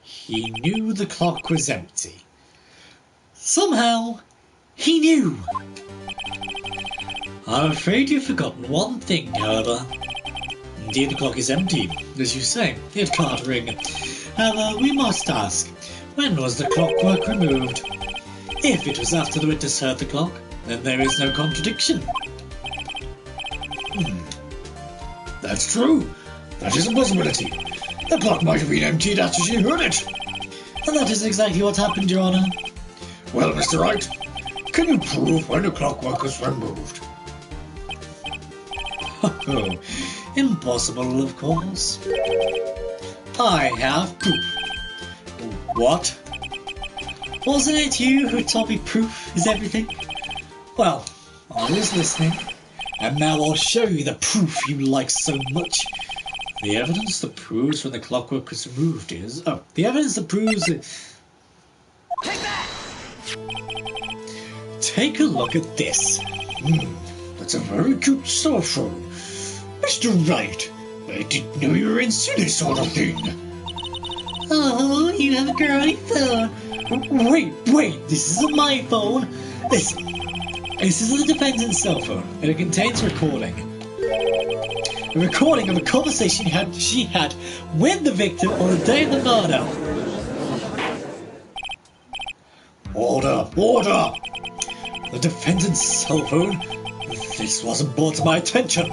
He knew the clock was empty. Somehow, he knew. I'm afraid you've forgotten one thing, however. Indeed, the clock is empty, as you say. It can't ring. However, we must ask, when was the clockwork removed? If it was after the witness heard the clock, then there is no contradiction. That's true. That is a possibility. The clock might have been emptied after she heard it. And that is exactly what happened, Your Honor. Well, Mr. Wright, can you prove when the clockwork was removed? Oh, impossible, of course. I have proof. What? Wasn't it you who told me proof is everything? Well, I was listening, and now I'll show you the proof you like so much. The evidence that proves when the clockwork was removed is... Oh, the evidence that proves it... Take that! Take a look at this. That's a very cute cell phone. Mr. Wright, I didn't know you were into this sort of thing. Oh, you have a girly phone. Wait, this isn't my phone. This is the defendant's cell phone, and it contains a recording. A recording of a conversation she had with the victim on the day of the murder. Order! The defendant's cell phone? This wasn't brought to my attention.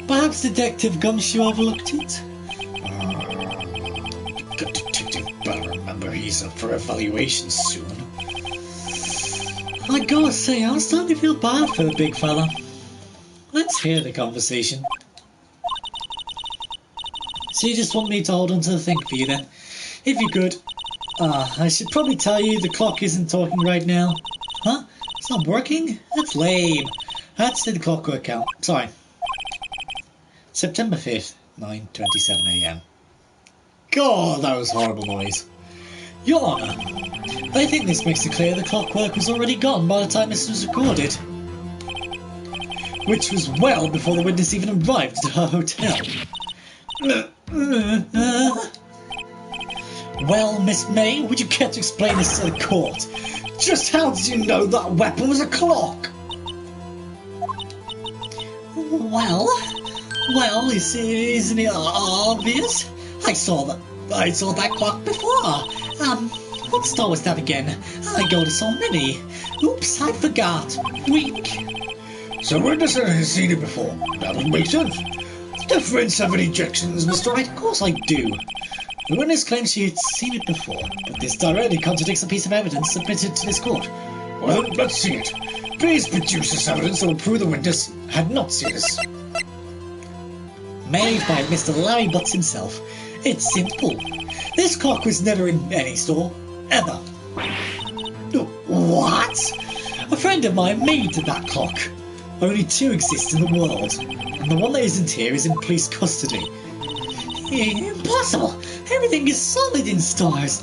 Perhaps Detective Gumshoe overlooked it? The detective better remember he's up for evaluation soon. I gotta say, I'm starting to feel bad for the big fella. Let's hear the conversation. So you just want me to hold on to the thing for you then? If you could. I should probably tell you the clock isn't talking right now. Huh? It's not working? That's lame. That's the clockwork count. Sorry. September 5th, 9:27 AM. God, that was a horrible noise. Your Honour, I think this makes it clear the clockwork was already gone by the time this was recorded. Which was well before the witness even arrived at her hotel. Well, Miss May, would you care to explain this to the court? Just how did you know that weapon was a clock? Well, isn't it obvious? I saw that clock before. What store was that again? I go to so many. Oops, I forgot. Weak. So witness has seen it before. That would make sense. Does the defense have any objections, Mr. Right, of course I do. The witness claims she had seen it before, but this directly contradicts a piece of evidence submitted to this court. Well, let's see it. Please produce this evidence that will prove the witness had not seen this. Made by Mr. Larry Butts himself. It's simple. This clock was never in any store, ever. What? A friend of mine made that clock. Only 2 exist in the world, and the one that isn't here is in police custody. Impossible! Everything is sold in stores.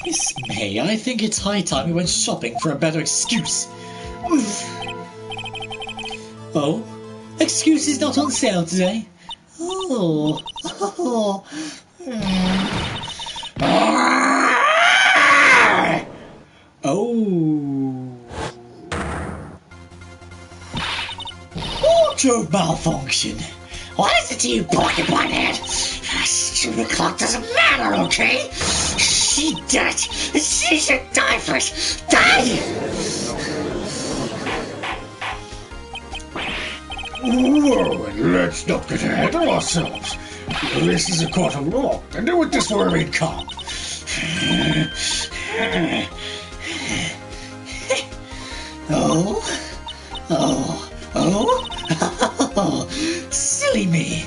Miss May, I think it's high time we went shopping for a better excuse. Oh? Excuse is not on sale today? Oh. Wardrobe malfunction. What is it to you, porcupine-head? Stupid clock doesn't matter, okay? She did it. She should die for it. Die! Whoa, let's not get ahead of ourselves. This is a court of law, and do with this will remain calm. Silly me.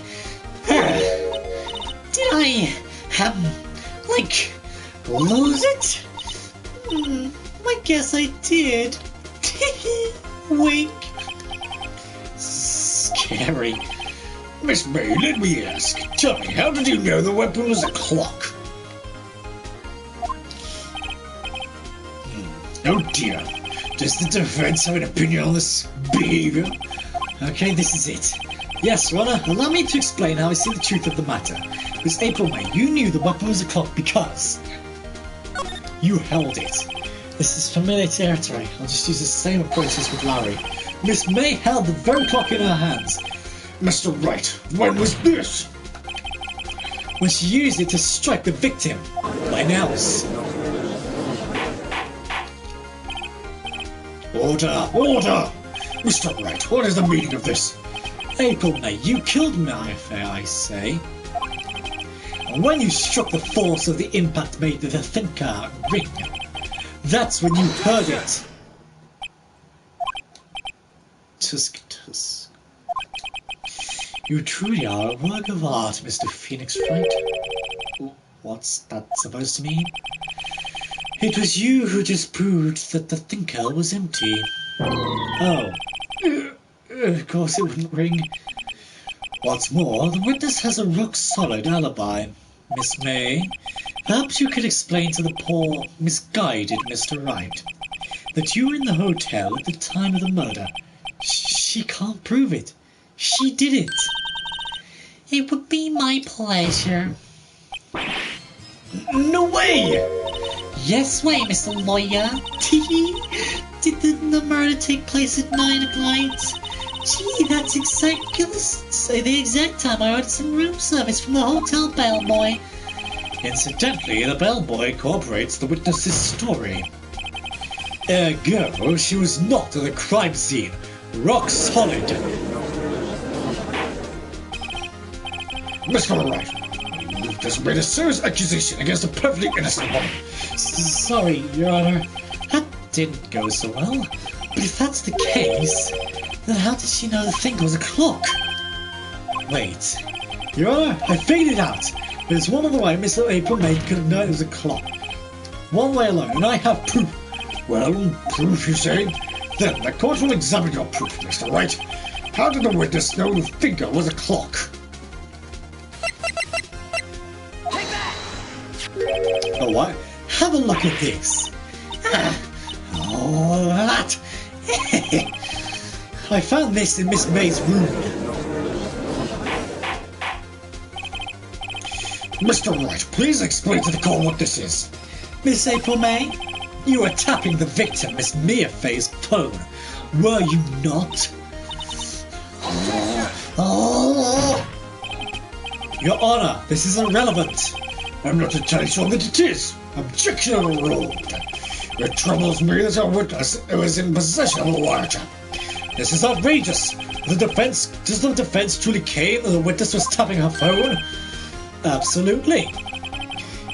Did I, lose it? I guess I did. Wink. Scary. Miss May, let me ask. Tell me, how did you know the weapon was a clock? Oh dear. Does the defense have an opinion on this behavior? Okay, this is it. Yes, Your Honor, allow me to explain how I see the truth of the matter. Miss April May, you knew the weapon was a clock because you held it. This is familiar territory. I'll just use the same approach as with Larry. Miss May held the very clock in her hands. Mr. Wright, when was this? When she used it to strike the victim. When else? Order! Order! Mr. Wright, what is the meaning of this? April May, you killed my affair, I say. And when you struck, the force of the impact made the thinker ring. That's when you heard it. Tusk, tusk. You truly are a work of art, Mr. Phoenix Wright. What's that supposed to mean? It was you who disproved that the thinker was empty. Oh. Of course it wouldn't ring. What's more, the witness has a rock-solid alibi. Miss May, perhaps you could explain to the poor, misguided Mr. Wright that you were in the hotel at the time of the murder. She can't prove it. She did it. It would be my pleasure. No way! Yes way, Mr. Lawyer. Did the murder take place at 9 at night? Gee, that's the exact time I ordered some room service from the hotel bellboy. Incidentally, the bellboy corroborates the witness's story. Ergo, she was not at the crime scene. Rock solid. Mr. Wright, you've just made a serious accusation against a perfectly innocent woman. Sorry, Your Honor. That didn't go so well. But if that's the case, then how did she know the thing was a clock? Wait. Your Honor, I figured it out. There's one other way Mr. April May could have known it was a clock. One way alone, and I have proof. Well, proof, you say? Then the court will examine your proof, Mr. Wright. How did the witness know the thinker was a clock? Take that! Oh, what? Have a look at this. Oh, that. I found this in Miss May's room. Mr. Wright, please explain to the court what this is. Miss April May, you were tapping the victim, Miss Mia Fay's phone. Were you not? Your Honor, this is irrelevant. I'm not entirely sure that it is. Objection overruled. It troubles me that a witness was in possession of a wiretap. This is outrageous. Does the defense truly claim that the witness was tapping her phone? Absolutely.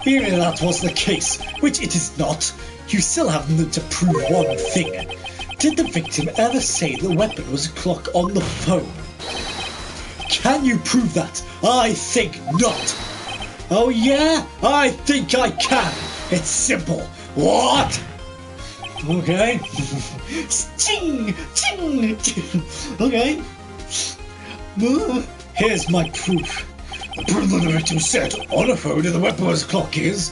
Even if that was the case, which it is not, you still have to prove one thing. Did the victim ever say the weapon was a clock on the phone? Can you prove that? I think not. Oh yeah? I think I can. It's simple. What? Okay. Ching! Ching! Okay. Here's my proof. The proof that the victim said on a phone and the weapon was a clock is...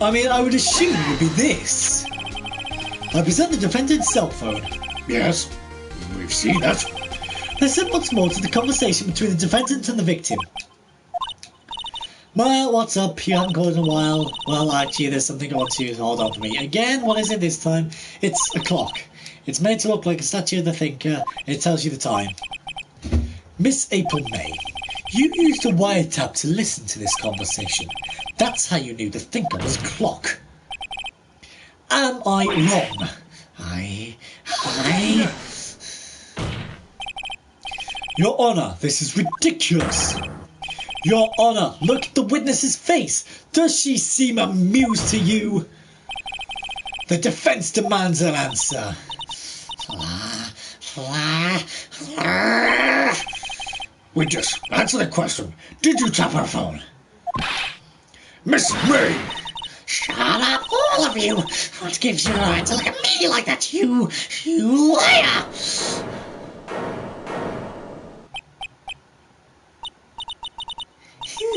I mean, I would assume it would be this. I present the defendant's cell phone. Yes, we've seen that. Listen once more to the conversation between the defendant and the victim. Well, what's up? You haven't called in a while. Well, actually, there's something I want to hold on for me. Again, what is it this time? It's a clock. It's made to look like a statue of the thinker. It tells you the time. Miss April May, you used a wiretap to listen to this conversation. That's how you knew the thinker was a clock. Am I wrong? Your Honour, this is ridiculous. Your Honour, look at the witness's face. Does she seem amused to you? The defence demands an answer. Witness, answer the question. Did you tap her phone? Miss May! Shut up, all of you! What gives you the right to look at me like that, you liar!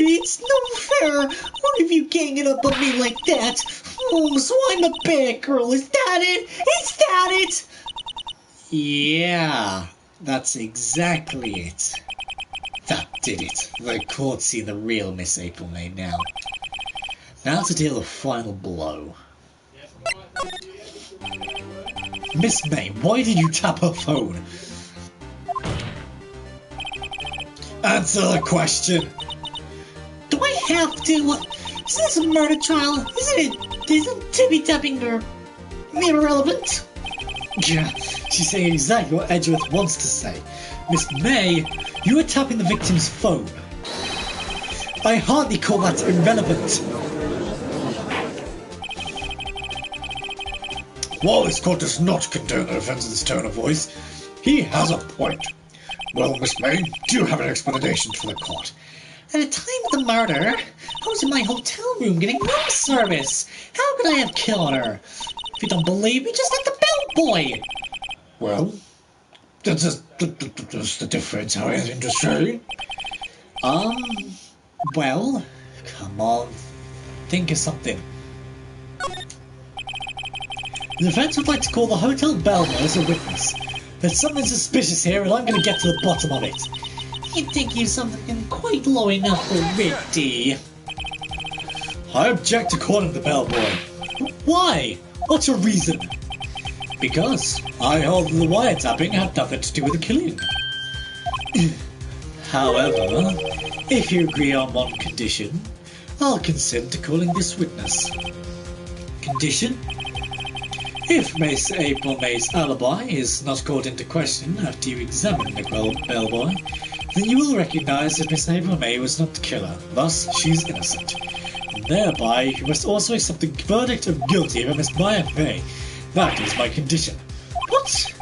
It's no fair! What have you ganging up on me like that? Oh, so I'm a bad girl, is that it? Is that it? Yeah, that's exactly it. That did it. The court's seen the real Miss April May now. Now to deal the final blow. Miss May, why did you tap her phone? Answer the question. Do I have to? Is this a murder trial? Isn't tippy tapping or irrelevant? Yeah, she's saying exactly what Edgeworth wants to say. Miss May, you were tapping the victim's phone. I hardly call that irrelevant. While this court does not condone the defendant's tone of voice, he has a point. Well, Miss May, do you have an explanation for the court? At the time of the murder, I was in my hotel room getting room service. How could I have killed her? If you don't believe me, just like the bellboy. Well, that's the difference, I think to say. Well, come on, think of something. The defense would like to call the hotel bellboy as a witness. There's something suspicious here, and I'm going to get to the bottom of it. I think you've something quite low enough already. I object to calling the bellboy. Why? What's your reason? Because I hold that the wiretapping had nothing to do with the killing. However, if you agree on one condition, I'll consent to calling this witness. Condition? If Miss April May's alibi is not called into question after you examine the bellboy, then you will recognise that Miss April May was not the killer, thus she's innocent. And thereby, you must also accept the verdict of guilty of Miss Maya May. That is my condition. What?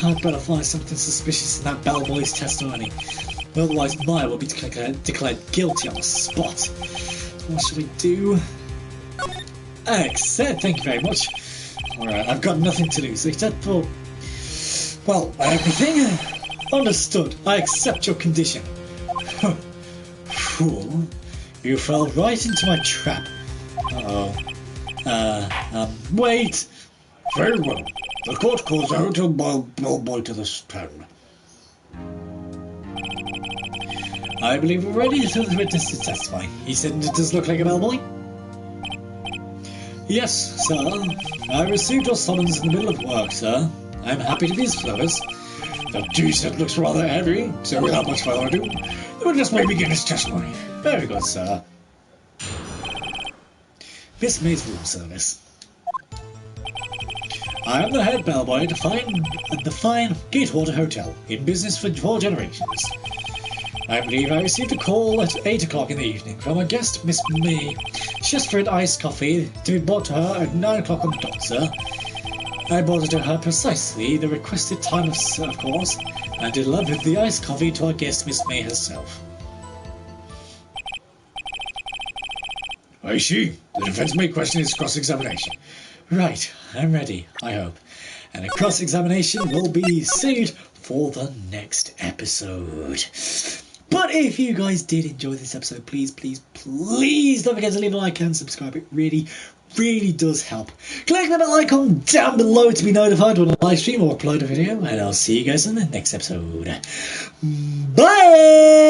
I'd better find something suspicious in that bellboy's testimony. Otherwise, Maya will be declared guilty on the spot. What should I do? Accept, thank you very much. Alright, I've got nothing to lose except for... well, everything. Understood. I accept your condition. Fool. You fell right into my trap. Wait. Very well. The court calls out a bellboy to the stand. I believe we're ready for the witness to testify. He said it does look like a bellboy? Yes, sir. I received your summons in the middle of work, sir. I'm happy to be of service. The G-set looks rather heavy, so without much further ado, the witness may begin his testimony. Very good, sir. Miss May's room service. I am the head bellboy at the fine Gatewater Hotel, in business for 4 generations. I believe I received a call at 8 o'clock in the evening from a guest, Miss May. She asked for an iced coffee to be brought to her at 9 o'clock on the dot, sir. I brought it to her precisely the requested time, of course, and delivered the iced coffee to our guest, Miss May herself. I see. The defense may question his cross-examination. Right, I'm ready, I hope. And a cross-examination will be saved for the next episode. But if you guys did enjoy this episode, please don't forget to leave a like and subscribe. It really does help. Click the bell icon down below to be notified when I live stream or upload a video. And I'll see you guys in the next episode. Bye!